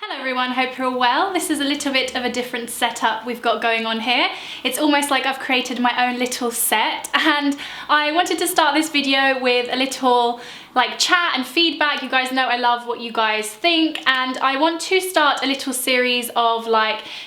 Hello everyone, hope you're all well. This is a little bit of a different setup we've got going on here. It's almost like I've created my own little set, and I wanted to start this video with a little chat and feedback. You guys know I love what you guys think, and I want to start a little series of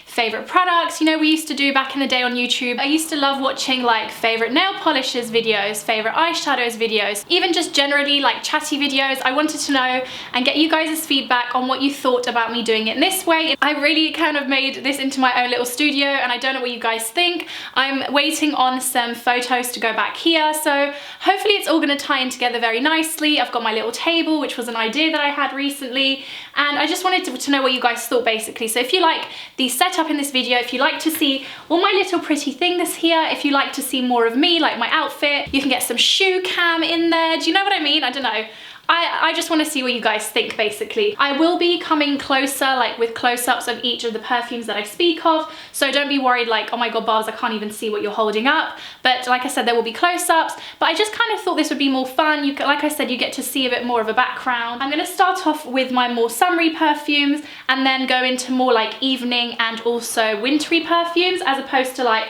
favorite products. You know, we used to do back in the day on YouTube. I used to love watching favorite nail polishes videos, favorite eyeshadows videos, even just generally chatty videos. I wanted to know and get you guys' feedback on what you thought about me doing it in this way. I really kind of made this into my own little studio, and I don't know what you guys think. I'm waiting on some photos to go back here, so hopefully it's all gonna tie in together very nicely. I've got my little table, which was an idea that I had recently, and I just wanted to know what you guys thought basically. So if you like the setup in this video, if you like to see all my little pretty things here, if you like to see more of me, like my outfit, you can get some shoe cam in there. Do you know what I mean? I don't know. I just want to see what you guys think basically. I will be coming closer with close-ups of each of the perfumes that I speak of, so don't be worried oh my god Barbs, I can't even see what you're holding up. But like I said, there will be close-ups, but I just kind of thought this would be more fun. Like I said, you get to see a bit more of a background. I'm going to start off with my more summery perfumes and then go into more evening and also wintry perfumes, as opposed to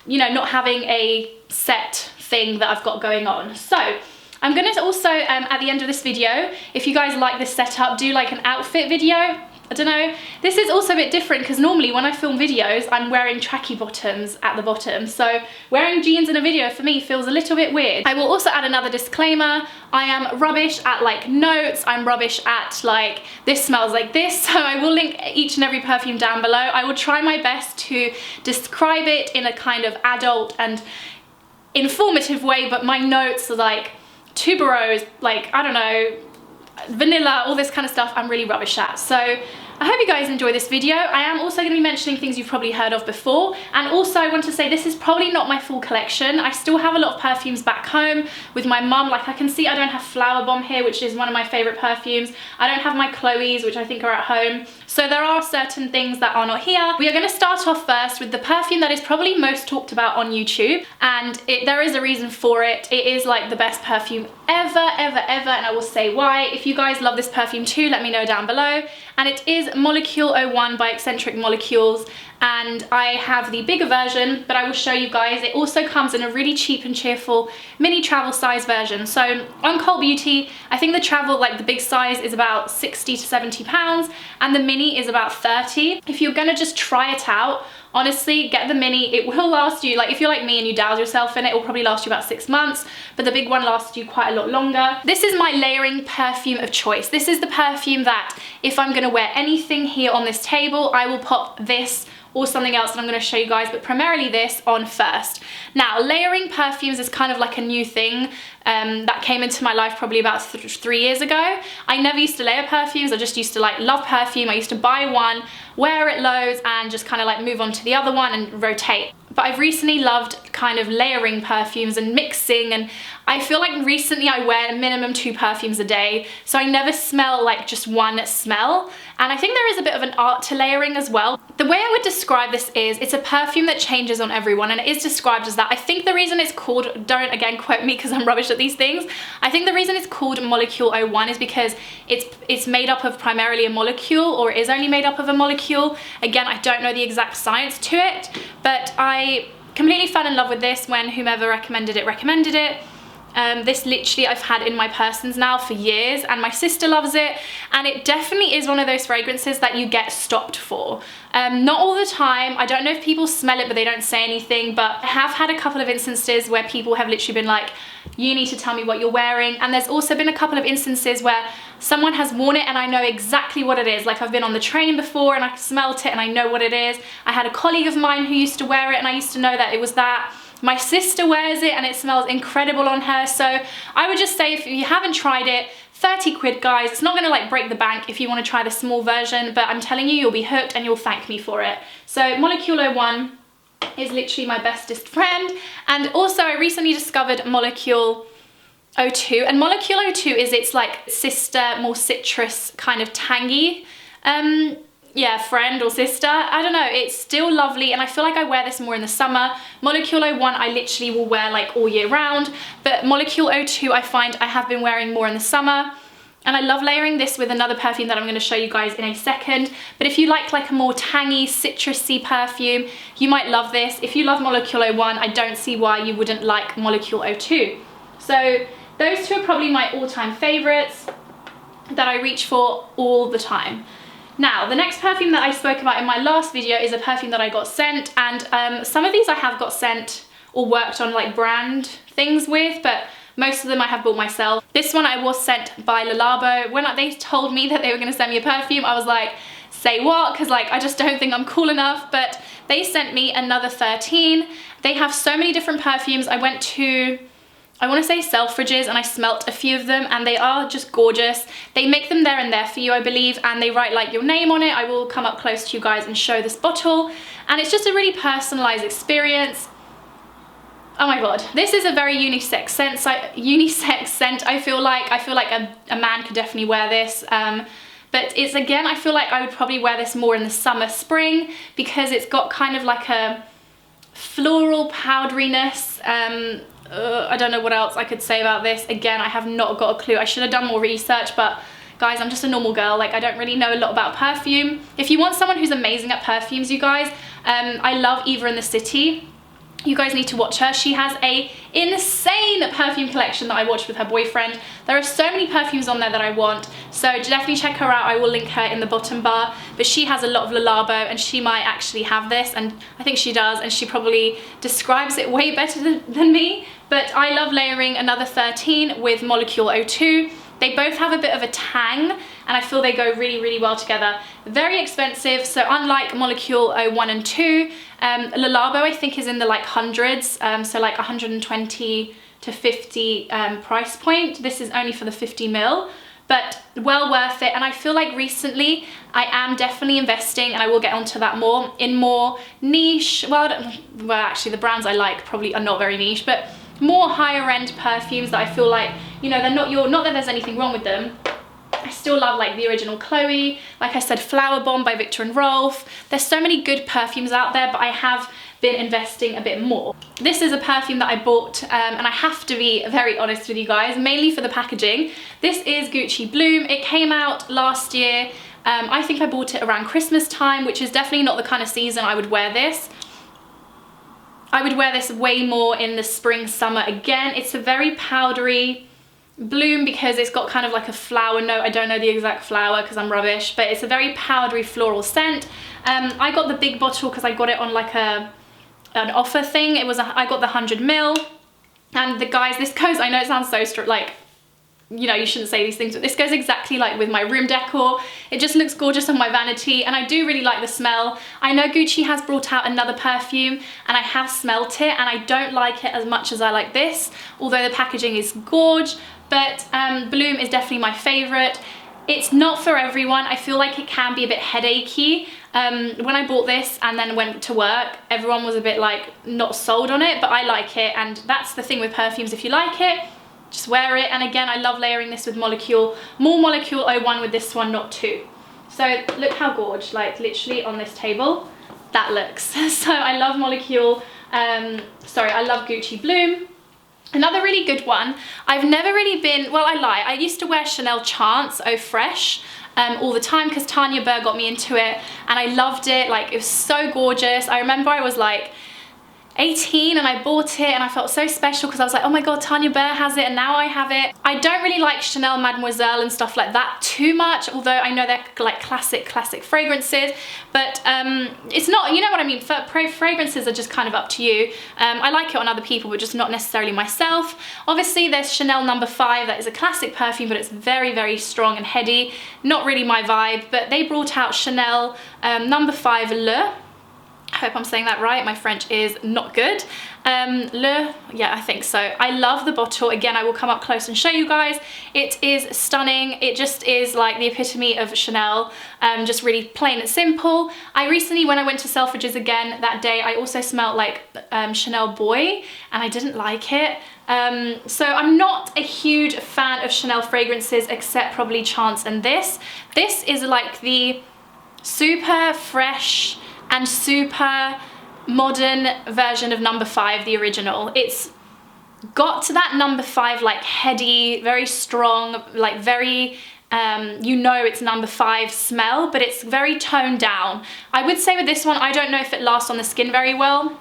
you know, not having a set thing that I've got going on. So I'm gonna also, at the end of this video, if you guys like this setup, do an outfit video. I don't know. This is also a bit different because normally when I film videos, I'm wearing tracky bottoms at the bottom. So wearing jeans in a video for me feels a little bit weird. I will also add another disclaimer. I am rubbish at notes. I'm rubbish at this smells like this. So I will link each and every perfume down below. I will try my best to describe it in a kind of adult and informative way, but my notes are tuberose, I don't know, vanilla, all this kind of stuff I'm really rubbish at. So I hope you guys enjoy this video. I am also going to be mentioning things you've probably heard of before, and also I want to say this is probably not my full collection. I still have a lot of perfumes back home with my mum. I can see I don't have Flower Bomb here, which is one of my favourite perfumes. I don't have my Chloe's, which I think are at home. So there are certain things that are not here. We are going to start off first with the perfume that is probably most talked about on YouTube, and there is a reason for it. It is the best perfume ever, and I will say why. If you guys love this perfume too, let me know down below. And it is Molecule 01 by Eccentric Molecules, and I have the bigger version, but I will show you guys. It also comes in a really cheap and cheerful mini travel size version. So on Cult Beauty, I think the travel, the big size is about 60 to 70 pounds, and the mini is about 30. If you're gonna just try it out, honestly, get the mini. It will last you, if you're like me and you douse yourself in it, it will probably last you about 6 months, but the big one lasts you quite a lot longer. This is my layering perfume of choice. This is the perfume that if I'm gonna wear anything here on this table, I will pop this or something else that I'm going to show you guys, but primarily this on first. Now, layering perfumes is kind of a new thing that came into my life probably about 3 years ago. I never used to layer perfumes. I just used to love perfume. I used to buy one, wear it loads, and just kind of move on to the other one and rotate. But I've recently loved kind of layering perfumes and mixing, and I feel recently I wear a minimum 2 perfumes a day, so I never smell just one smell. And I think there is a bit of an art to layering as well. The way I would describe this is it's a perfume that changes on everyone, and it is described as that. I think the reason it's called, don't again quote me because I'm rubbish at these things, I think the reason it's called Molecule 01 is because it's made up of primarily a molecule, or it is only made up of a molecule. Again, I don't know the exact science to it, but I completely fell in love with this when whomever recommended it. This literally I've had in my persons now for years, and my sister loves it, and it definitely is one of those fragrances that you get stopped for. Not all the time. I don't know if people smell it but they don't say anything, but I have had a couple of instances where people have literally been you need to tell me what you're wearing. And there's also been a couple of instances where someone has worn it and I know exactly what it is. I've been on the train before and I smelt it and I know what it is. I had a colleague of mine who used to wear it and I used to know that it was that. My sister wears it and it smells incredible on her. So I would just say, if you haven't tried it, 30 quid guys. It's not gonna break the bank if you want to try the small version, but I'm telling you, you'll be hooked and you'll thank me for it. So Molecule 01 is literally my bestest friend. And also I recently discovered Molecule 02, and Molecule 02 is its sister, more citrus kind of tangy friend or sister. I don't know, it's still lovely, and I feel I wear this more in the summer. Molecule 01 I literally will wear all year round, but Molecule 02 I find I have been wearing more in the summer. And I love layering this with another perfume that I'm going to show you guys in a second. But if you like a more tangy, citrusy perfume, you might love this. If you love Molecule 01, I don't see why you wouldn't like Molecule 02. So those two are probably my all-time favorites that I reach for all the time. Now, the next perfume that I spoke about in my last video is a perfume that I got sent, and some of these I have got sent or worked on like brand things with, but most of them I have bought myself. This one I was sent by Le Labo. When they told me that they were going to send me a perfume, I was like, say what? Because like I just don't think I'm cool enough. But they sent me another 13. They have so many different perfumes. I went to, I want to say Selfridges, and I smelt a few of them, and they are just gorgeous. They make them there and there for you, I believe, and they write like your name on it. I will come up close to you guys and show this bottle, and it's just a really personalized experience. Oh my god, this is a very unisex scent. I feel like a man could definitely wear this. But it's, again, I feel like I would probably wear this more in the summer, spring, because it's got kind of like a floral powderiness. I don't know what else I could say about this. Again, I have not got a clue. I should have done more research, but guys, I'm just a normal girl. Like, I don't really know a lot about perfume. If you want someone who's amazing at perfumes, you guys, I love Eva in the City. You guys need to watch her. She has a insane perfume collection that I watched with her boyfriend. There are so many perfumes on there that I want, so definitely check her out. I will link her in the bottom bar, but she has a lot of Le Labo, and she might actually have this, and I think she does, and she probably describes it way better than me. But I love layering another 13 with Molecule 02. They both have a bit of a tang, and I feel they go really, really well together. Very expensive, so unlike Molecule 01 and 2, Le Labo I think is in the like hundreds, so like 120 to 50 price point. This is only for the 50 ml, but well worth it. And I feel like recently I am definitely investing, and I will get onto that more, in more niche, well actually the brands I like probably are not very niche, but more higher end perfumes that I feel like, you know, they're not that there's anything wrong with them. I still love like the original Chloe, like I said, Flower Bomb by Viktor and Rolf. There's so many good perfumes out there, but I have been investing a bit more. This is a perfume that I bought, and I have to be very honest with you guys, mainly for the packaging. This is Gucci Bloom. It came out last year. I think I bought it around Christmas time, which is definitely not the kind of season I would wear this. I would wear this way more in the spring, summer. Again, it's a very powdery Bloom because it's got kind of like a flower note. I don't know the exact flower because I'm rubbish, but it's a very powdery floral scent. I got the big bottle because I got it on like an offer thing. I got the 100 ml, and the guys, this goes, I know it sounds so like, you know, you shouldn't say these things, but this goes exactly like with my room decor. It just looks gorgeous on my vanity, and I do really like the smell. I know Gucci has brought out another perfume, and I have smelt it, and I don't like it as much as I like this, although the packaging is gorge. But Bloom is definitely my favorite. It's not for everyone. I feel like it can be a bit headachy. When I bought this and then went to work, everyone was a bit like not sold on it, but I like it, and that's the thing with perfumes. If you like it, just wear it. And again, I love layering this with Molecule, more Molecule 01 with this one, not 2. So look how gorge, like literally on this table, that looks. So I love Molecule, I love Gucci Bloom. Another really good one, I've never really been, well I lie, I used to wear Chanel Chance Eau Fresh all the time because Tanya Burr got me into it, and I loved it. Like, it was so gorgeous. I remember I was like 18 and I bought it, and I felt so special because I was like, oh my god, Tanya Burr has it and now I have it. I don't really like Chanel Mademoiselle and stuff like that too much, although I know they're like classic fragrances, but it's not, you know what I mean, fragrances are just kind of up to you. I like it on other people, but just not necessarily myself. Obviously there's Chanel No. 5, that is a classic perfume, but it's very, very strong and heady, not really my vibe. But they brought out Chanel No. 5 Le. I hope I'm saying that right, my French is not good. Yeah, I think so. I love the bottle. Again, I will come up close and show you guys. It is stunning. It just is like the epitome of Chanel, just really plain and simple. I recently, when I went to Selfridges again that day, I also smelled like Chanel Boy, and I didn't like it. So I'm not a huge fan of Chanel fragrances, except probably Chance and this. This is like the super fresh and super modern version of No. 5, the original. It's got to that number 5 like heady, very strong, like very you know it's number 5 smell, but it's very toned down. I would say with this one, I don't know if it lasts on the skin very well.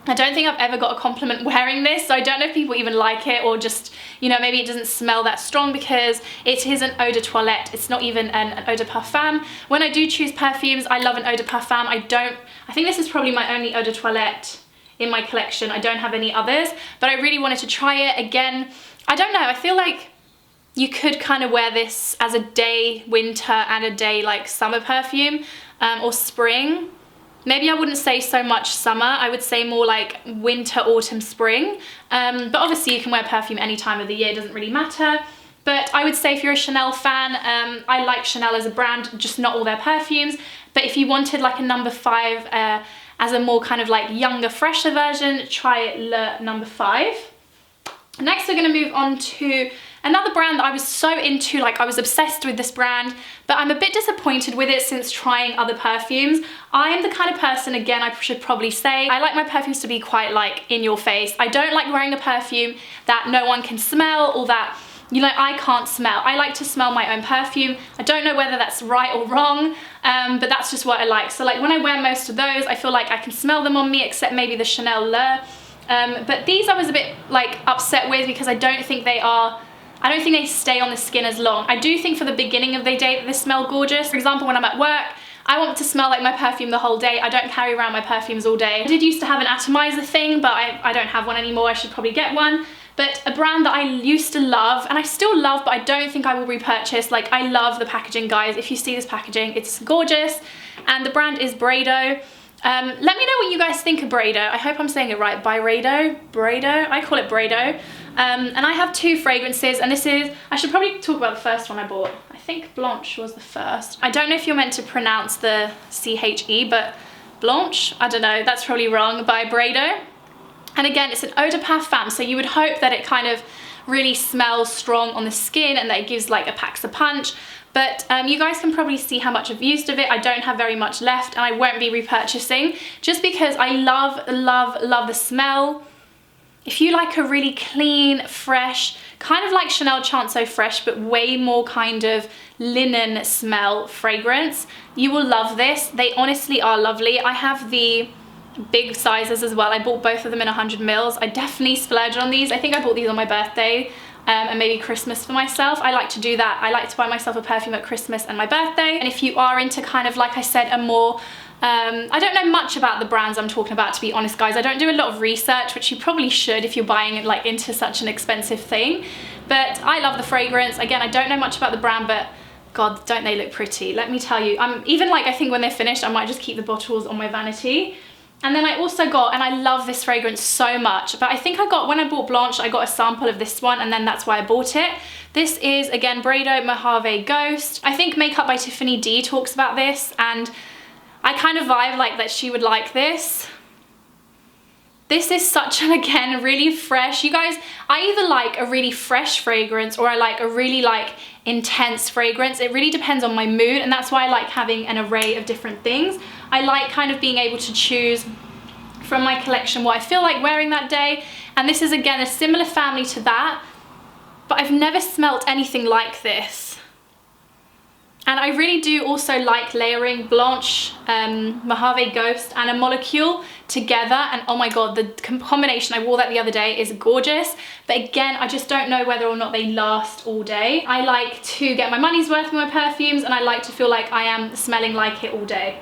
I don't think I've ever got a compliment wearing this, so I don't know if people even like it, or just, you know, maybe it doesn't smell that strong, because it is an eau de toilette. It's not even an eau de parfum. When I do choose perfumes, I love an eau de parfum. I think this is probably my only eau de toilette in my collection. I don't have any others, but I really wanted to try it. Again, I don't know, I feel like you could kind of wear this as a day winter and a day like summer perfume, or spring. Maybe I wouldn't say so much summer, I would say more like winter, autumn, spring. But obviously you can wear perfume any time of the year, it doesn't really matter. But I would say if you're a Chanel fan, I like Chanel as a brand, just not all their perfumes. But if you wanted like a number 5 as a more kind of like younger, fresher version, try Le number 5. Next we're gonna move on to another brand that I was so into, like I was obsessed with this brand, but I'm a bit disappointed with it since trying other perfumes. I am the kind of person, again, I should probably say, I like my perfumes to be quite like in your face. I don't like wearing a perfume that no one can smell, or that, you know, I can't smell. I like to smell my own perfume. I don't know whether that's right or wrong, but that's just what I like. So like when I wear most of those, I feel like I can smell them on me, except maybe the Chanel Le. But these I was a bit like upset with, because I don't think they stay on the skin as long. I do think for the beginning of the day that they smell gorgeous. For example, when I'm at work, I want to smell like my perfume the whole day. I don't carry around my perfumes all day. I did used to have an atomizer thing, but I don't have one anymore. I should probably get one. But a brand that I used to love, and I still love, but I don't think I will repurchase. Like, I love the packaging, guys. If you see this packaging, it's gorgeous. And the brand is Byredo. Let me know what you guys think of Byredo. I hope I'm saying it right. Byredo? Byredo? I call it Byredo. And I have 2 fragrances, and this is, I should probably talk about the first one I bought. I think Blanche was the first. I don't know if you're meant to pronounce the C-H-E, but Blanche, I don't know, that's probably wrong, by Byredo. And again, it's an eau de parfum, so you would hope that it kind of really smells strong on the skin and that it gives like a packs a punch. But you guys can probably see how much I've used of it. I don't have very much left, and I won't be repurchasing, just because I love, love, love the smell. If you like a really clean, fresh, kind of like Chanel Chance So Fresh, but way more kind of linen smell fragrance, you will love this. They honestly are lovely. I have the big sizes as well. I bought both of them in 100 mils. I definitely splurged on these. I think I bought these on my birthday. And maybe Christmas for myself. I like to do that. I like to buy myself a perfume at Christmas and my birthday. And if you are into kind of, like I said, a more, I don't know much about the brands I'm talking about, to be honest, guys. I don't do a lot of research, which you probably should if you're buying it like into such an expensive thing. But I love the fragrance. Again, I don't know much about the brand, but God, don't they look pretty? Let me tell you. Even like, I think when they're finished, I might just keep the bottles on my vanity. And then I also got, and I love this fragrance so much, but I think I got, when I bought Blanche, I got a sample of this one, and then that's why I bought it. This is, again, Byredo Mojave Ghost. I think Makeup by Tiffany D talks about this, and I kind of vibe like that she would like this. This is such an, again, really fresh. You guys, I either like a really fresh fragrance, or I like a really like intense fragrance. It really depends on my mood, and that's why I like having an array of different things. I like kind of being able to choose from my collection what I feel like wearing that day. And this is, again, a similar family to that, but I've never smelt anything like this. And I really do also like layering Blanche, Mojave Ghost and a Molecule together. And oh my God, the combination, I wore that the other day, is gorgeous. But again, I just don't know whether or not they last all day. I like to get my money's worth with my perfumes, and I like to feel like I am smelling like it all day.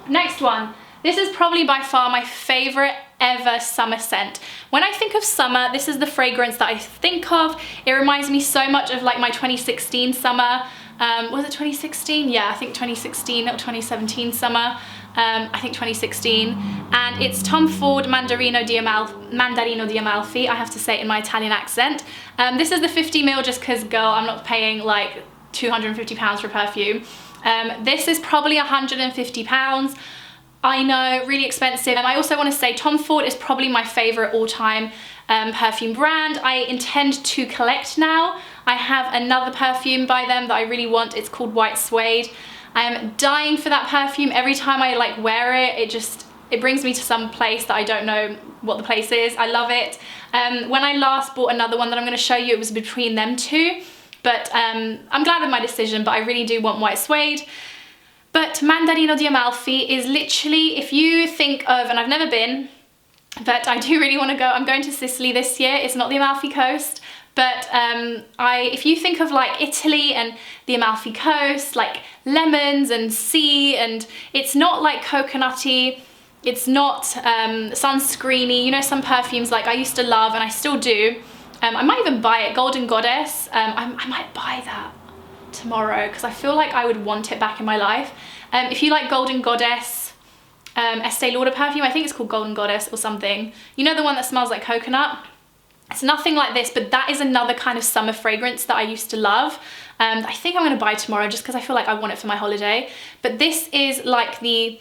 Next one. This is probably by far my favorite ever summer scent. When I think of summer, this is the fragrance that I think of. It reminds me so much of like my 2016 summer. Was it 2016? Yeah, I think 2016 or 2017 summer. I think 2016. And it's Tom Ford Mandarino di Amalfi. I have to say it in my Italian accent. This is the 50 ml just because, girl, I'm not paying like £250 for perfume. This is probably £150. I know, really expensive. And I also want to say Tom Ford is probably my favorite all-time perfume brand. I intend to collect now. I have another perfume by them that I really want. It's called White Suede. I am dying for that perfume. Every time I like wear it, it brings me to some place that I don't know what the place is. I love it. When I last bought another one that I'm going to show you, it was between them two, but I'm glad with my decision, but I really do want white suede. But Mandarino di Amalfi is literally, if you think of, and I've never been, but I do really want to go. I'm going to Sicily this year. It's not the Amalfi Coast, but if you think of like Italy and the Amalfi Coast, like lemons and sea, and it's not like coconutty, it's not sunscreeny. You know, some perfumes like I used to love and I still do. I might even buy it, Golden Goddess. I might buy that tomorrow because I feel like I would want it back in my life. If you like Golden Goddess, Estee Lauder perfume, I think it's called Golden Goddess or something. You know, the one that smells like coconut? It's nothing like this, but that is another kind of summer fragrance that I used to love. I think I'm gonna buy tomorrow just because I feel like I want it for my holiday. But this is like the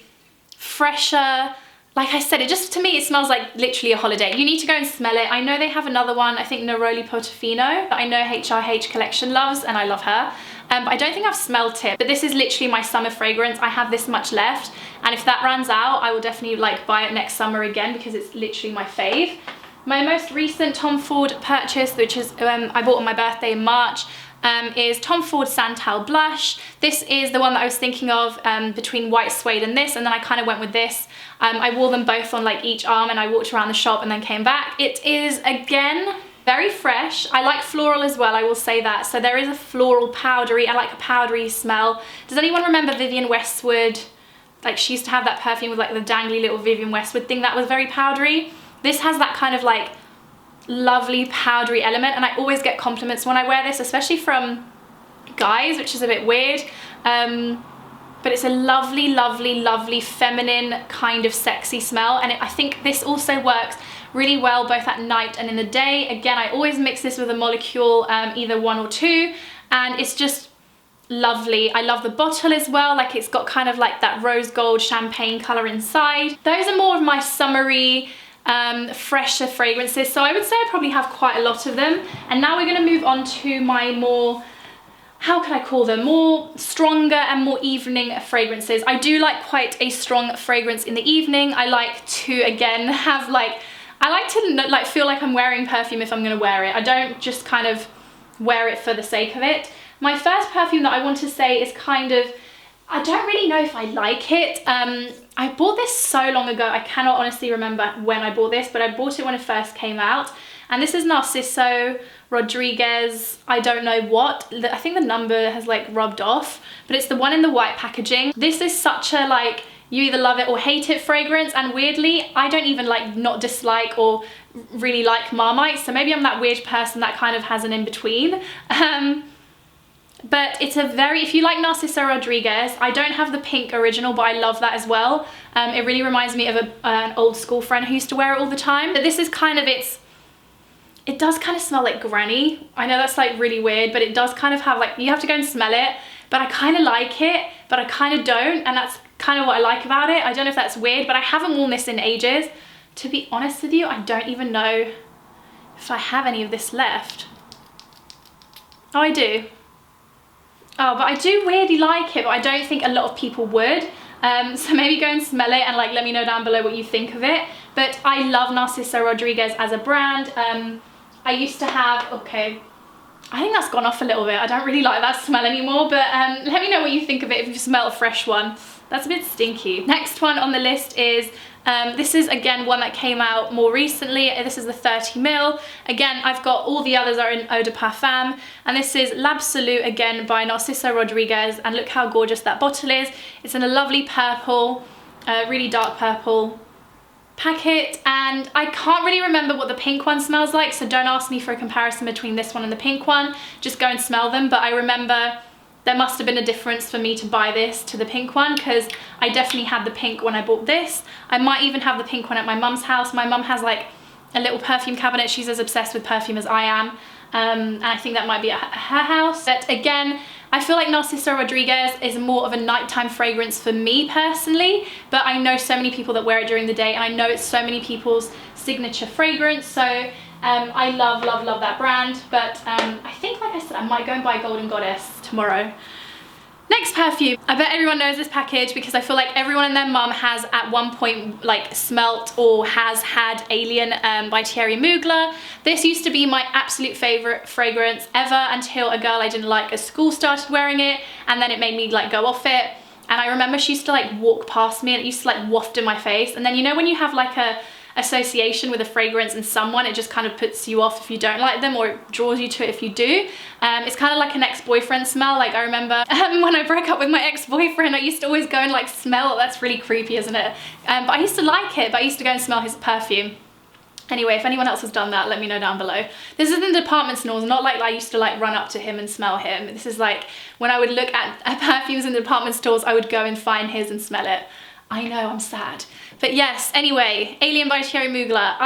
fresher, like I said, it just, to me, it smells like literally a holiday. You need to go and smell it. I know they have another one, I think Neroli Portofino, that I know HRH Collection loves, and I love her. But I don't think I've smelled it, but this is literally my summer fragrance. I have this much left, and if that runs out, I will definitely like buy it next summer again because it's literally my fave. My most recent Tom Ford purchase, which is I bought on my birthday in March, is Tom Ford Santal Blush. This is the one that I was thinking of between white suede and this, and then I kind of went with this. I wore them both on like each arm, and I walked around the shop and then came back. It is, again, very fresh. I like floral as well, I will say that. So there is a floral powdery, I like a powdery smell. Does anyone remember Vivienne Westwood? Like, she used to have that perfume with like the dangly little Vivienne Westwood thing that was very powdery. This has that kind of like lovely powdery element, and I always get compliments when I wear this, especially from guys, which is a bit weird. But it's a lovely, lovely, lovely feminine kind of sexy smell, and I think this also works really well both at night and in the day. Again, I always mix this with a molecule, either 1 or 2, and it's just lovely. I love the bottle as well, like it's got kind of like that rose gold champagne color inside. Those are more of my summery, fresher fragrances, so I would say I probably have quite a lot of them. And now we're going to move on to my more, how can I call them, more stronger and more evening fragrances. I do like quite a strong fragrance in the evening. I like to, again, have like, I like to like feel like I'm wearing perfume if I'm going to wear it. I don't just kind of wear it for the sake of it. My first perfume that I want to say is kind of, I don't really know if I like it. I bought this so long ago, I cannot honestly remember when I bought this, but I bought it when it first came out. And this is Narciso Rodriguez, I don't know what. I think the number has like rubbed off, but it's the one in the white packaging. This is such a like, you either love it or hate it fragrance, and weirdly, I don't even like not dislike or really like Marmite, so maybe I'm that weird person that kind of has an in-between. But it's a very, if you like Narciso Rodriguez, I don't have the pink original, but I love that as well. It really reminds me of an old school friend who used to wear it all the time. But this is kind of, it does kind of smell like granny. I know that's like really weird, but it does kind of have like, you have to go and smell it, but I kind of like it, but I kind of don't, and that's kind of what I like about it. I don't know if that's weird, but I haven't worn this in ages. To be honest with you, I don't even know if I have any of this left. Oh, I do. Oh, but I do weirdly like it, but I don't think a lot of people would. So maybe go and smell it and like let me know down below what you think of it. But I love Narciso Rodriguez as a brand. I used to have, okay, I think that's gone off a little bit. I don't really like that smell anymore, but let me know what you think of it if you smell a fresh one. That's a bit stinky. Next one on the list is, this is again one that came out more recently. This is the 30ml. Again, I've got all the others are in Eau de Parfum, and this is L'Absolu again by Narciso Rodriguez, and look how gorgeous that bottle is. It's in a lovely purple, really dark purple packet, and I can't really remember what the pink one smells like, so don't ask me for a comparison between this one and the pink one. Just go and smell them, but I remember there must have been a difference for me to buy this to the pink one, because I definitely had the pink when I bought this. I might even have the pink one at my mum's house. My mum has like a little perfume cabinet. She's as obsessed with perfume as I am. And I think that might be at her house. But again, I feel like Narciso Rodriguez is more of a nighttime fragrance for me personally, but I know so many people that wear it during the day, and I know it's so many people's signature fragrance. So I love, love, love that brand. But I think, like I said, I might go and buy Golden Goddess tomorrow. Next perfume. I bet everyone knows this package because I feel like everyone and their mum has at one point like smelt or has had Alien by Thierry Mugler. This used to be my absolute favorite fragrance ever until a girl I didn't like at school started wearing it, and then it made me like go off it. And I remember she used to like walk past me and it used to like waft in my face. And then, you know, when you have like a association with a fragrance and someone, it just kind of puts you off if you don't like them, or it draws you to it if you do. It's kind of like an ex-boyfriend smell. Like I remember when I broke up with my ex-boyfriend, I used to always go and like smell. That's really creepy, isn't it? But I used to like it, but I used to go and smell his perfume. Anyway, if anyone else has done that, let me know down below. This is in department stores, not like I used to like run up to him and smell him. This is like when I would look at perfumes in department stores, I would go and find his and smell it. I know, I'm sad. But yes, anyway, Alien by Thierry Mugler.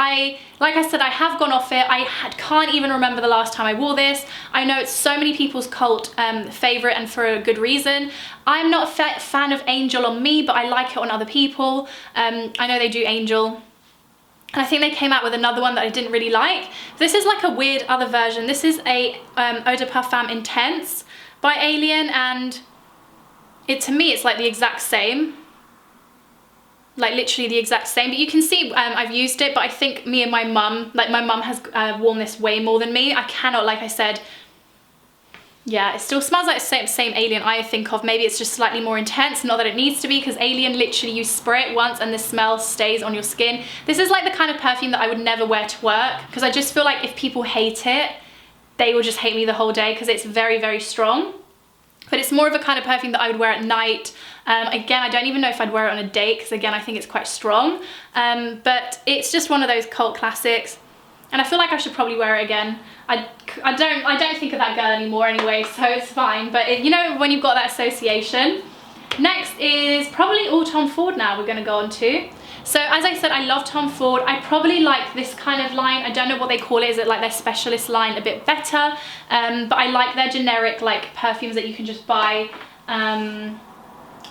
Like I said, I have gone off it. I can't even remember the last time I wore this. I know it's so many people's cult favorite, and for a good reason. I'm not a fan of Angel on me, but I like it on other people. I know they do Angel. And I think they came out with another one that I didn't really like. This is like a weird other version. This is a Eau de Parfum Intense by Alien, and to me, it's like the exact same. Like literally the exact same, but you can see I've used it, but I think me and my mum, like my mum has worn this way more than me. I cannot, like I said, yeah, it still smells like the same Alien I think of. Maybe it's just slightly more intense, not that it needs to be, because Alien literally you spray it once and the smell stays on your skin. This is like the kind of perfume that I would never wear to work, because I just feel like if people hate it, they will just hate me the whole day, because it's very, very strong. But it's more of a kind of perfume that I would wear at night. Again, I don't even know if I'd wear it on a date, because again, I think it's quite strong. But it's just one of those cult classics. And I feel like I should probably wear it again. I don't think of that girl anymore anyway, so it's fine. But you know, when you've got that association. Next is probably all Tom Ford now we're gonna go on to. So as I said, I love Tom Ford. I probably like this kind of line. I don't know what they call it. Is it like their specialist line a bit better? But I like their generic like perfumes that you can just buy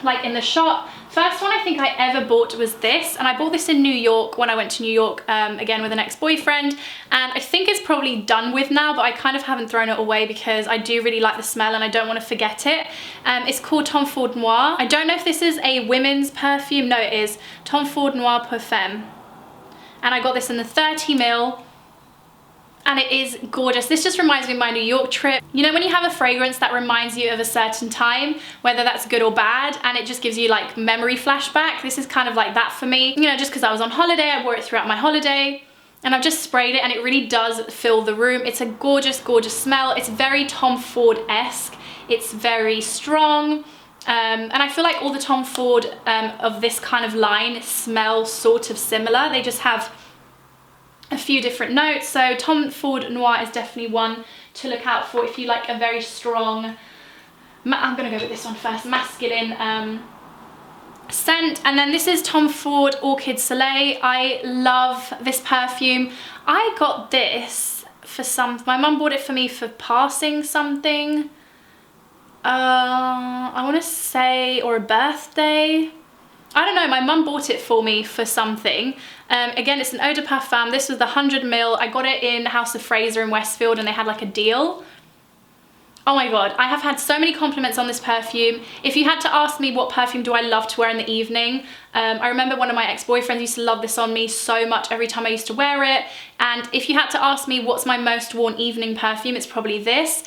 like in the shop. First one I think I ever bought was this, and I bought this in New York when I went to New York again with an ex-boyfriend, and I think it's probably done with now, but I kind of haven't thrown it away because I do really like the smell and I don't want to forget it. It's called Tom Ford Noir. I don't know if this is a women's perfume. No, it is Tom Ford Noir Perfume, and I got this in the 30ml. And it is gorgeous. This just reminds me of my New York trip. You know when you have a fragrance that reminds you of a certain time, whether that's good or bad, and it just gives you like memory flashback? This is kind of like that for me. You know, just because I was on holiday, I wore it throughout my holiday, and I've just sprayed it and it really does fill the room. It's a gorgeous, gorgeous smell. It's very Tom Ford-esque. It's very strong. And I feel like all the Tom Ford of this kind of line smell sort of similar. They just have a few different notes. So Tom Ford Noir is definitely one to look out for if you like a very strong, I'm gonna go with this one first, masculine scent. And then this is Tom Ford Orchid Soleil. I love this perfume. I got this for my mum bought it for me for passing something. I want to say, or a birthday. I don't know, my mum bought it for me for something. Again, it's an Eau de Parfum. This was the 100ml. I got it in House of Fraser in Westfield and they had like a deal. Oh my God, I have had so many compliments on this perfume. If you had to ask me what perfume do I love to wear in the evening, I remember one of my ex-boyfriends used to love this on me so much every time I used to wear it. And if you had to ask me what's my most worn evening perfume, it's probably this.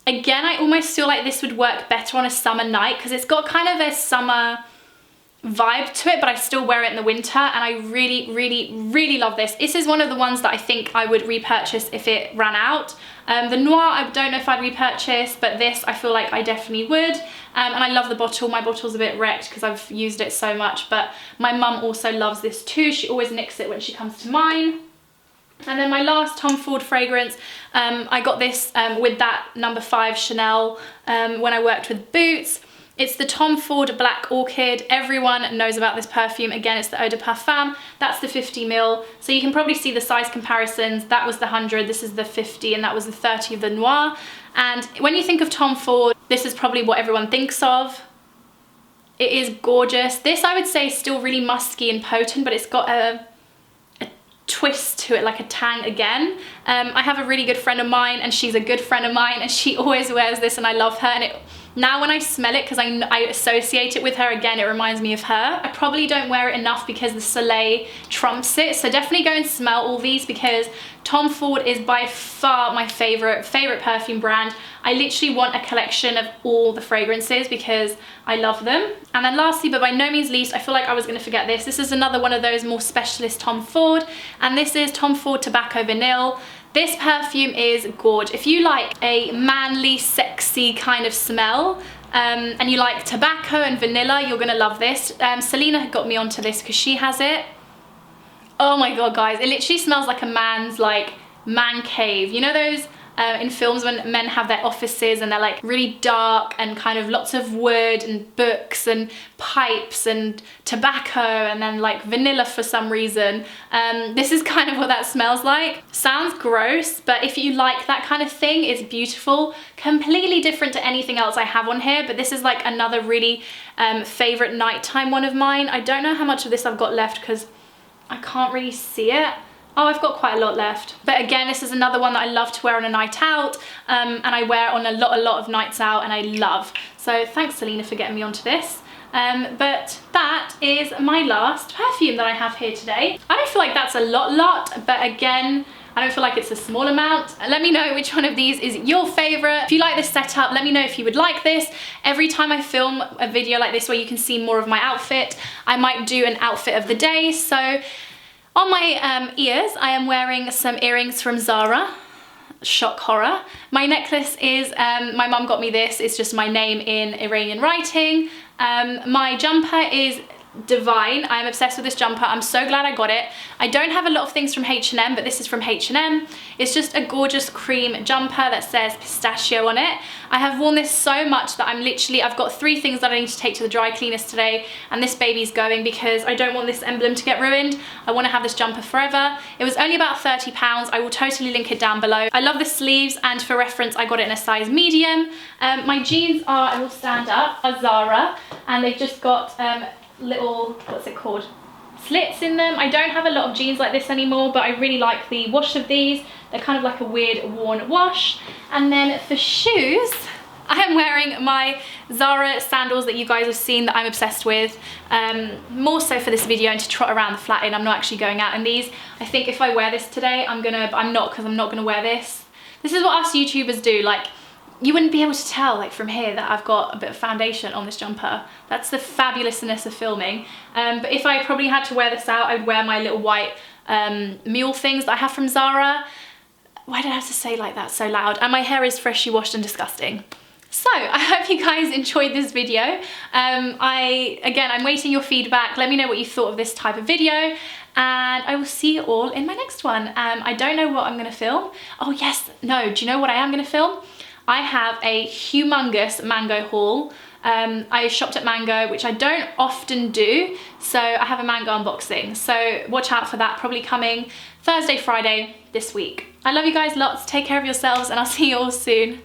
Again, I almost feel like this would work better on a summer night because it's got kind of a summer vibe to it, but I still wear it in the winter, and I really, really, really love this. This is one of the ones that I think I would repurchase if it ran out. The Noir, I don't know if I'd repurchase, but this I feel like I definitely would. And I love the bottle. My bottle's a bit wrecked because I've used it so much, but my mum also loves this too. She always nicks it when she comes to mine. And then my last Tom Ford fragrance, I got this with that No. 5 Chanel when I worked with Boots. It's the Tom Ford Black Orchid. Everyone knows about this perfume. Again, it's the Eau de Parfum. That's the 50ml. So you can probably see the size comparisons. That was the 100, this is the 50, and that was the 30 of the Noir. And when you think of Tom Ford, this is probably what everyone thinks of. It is gorgeous. This I would say is still really musky and potent, but it's got a twist to it, like a tang again. I have a really good friend of mine, and she's a good friend of mine, and she always wears this, and I love her, and Now when I smell it, because I associate it with her again, it reminds me of her. I probably don't wear it enough because the Soleil trumps it. So definitely go and smell all these, because Tom Ford is by far my favorite perfume brand. I literally want a collection of all the fragrances because I love them. And then lastly, but by no means least, I feel like I was going to forget this. This is another one of those more specialist Tom Ford, and this is Tom Ford Tobacco Vanille. This perfume is gorgeous. If you like a manly, sexy kind of smell, and you like tobacco and vanilla, you're gonna love this. Selena got me onto this because she has it. Oh my God, guys, it literally smells like a man's man cave. You know those in films when men have their offices and they're like really dark and kind of lots of wood and books and pipes and tobacco and then like vanilla for some reason. This is kind of what that smells like. Sounds gross, but if you like that kind of thing, it's beautiful. Completely different to anything else I have on here, but this is like another really favorite nighttime one of mine. I don't know how much of this I've got left because I can't really see it. Oh, I've got quite a lot left. But again, this is another one that I love to wear on a night out, and I wear on a lot of nights out, and I love. So thanks, Selena, for getting me onto this. But that is my last perfume that I have here today. I don't feel like that's a lot, but again, I don't feel like it's a small amount. Let me know which one of these is your favorite. If you like this setup, let me know if you would like this. Every time I film a video like this where you can see more of my outfit, I might do an outfit of the day. So on my ears, I am wearing some earrings from Zara. Shock horror. My necklace is, my mum got me this. It's just my name in Iranian writing. My jumper is divine. I'm obsessed with this jumper. I'm so glad I got it. I don't have a lot of things from H&M, but this is from H&M. It's just a gorgeous cream jumper that says pistachio on it. I have worn this so much that I've got 3 things that I need to take to the dry cleaners today, and this baby's going because I don't want this emblem to get ruined. I want to have this jumper forever. It was only about £30. I will totally link it down below. I love the sleeves, and for reference, I got it in a size medium. My jeans are, I will stand up, are Zara, and they've just got little, what's it called, slits in them. I don't have a lot of jeans like this anymore, but I really like the wash of these. They're kind of like a weird worn wash. And then for shoes, I am wearing my Zara sandals that you guys have seen that I'm obsessed with, more so for this video and to trot around the flat in. I'm not actually going out in these. I think if I wear this today, I'm not gonna wear this. This is what us YouTubers do. Like, you wouldn't be able to tell like from here that I've got a bit of foundation on this jumper. That's the fabulousness of filming. But if I probably had to wear this out, I'd wear my little white mule things that I have from Zara. Why did I have to say like that so loud? And my hair is freshly washed and disgusting. So I hope you guys enjoyed this video. I'm waiting your feedback. Let me know what you thought of this type of video, and I will see you all in my next one. I don't know what I'm gonna film. Oh yes, no, do you know what I am gonna film? I have a humongous mango haul. I shopped at Mango, which I don't often do, so I have a mango unboxing. So watch out for that, probably coming Thursday, Friday this week. I love you guys lots, take care of yourselves, and I'll see you all soon.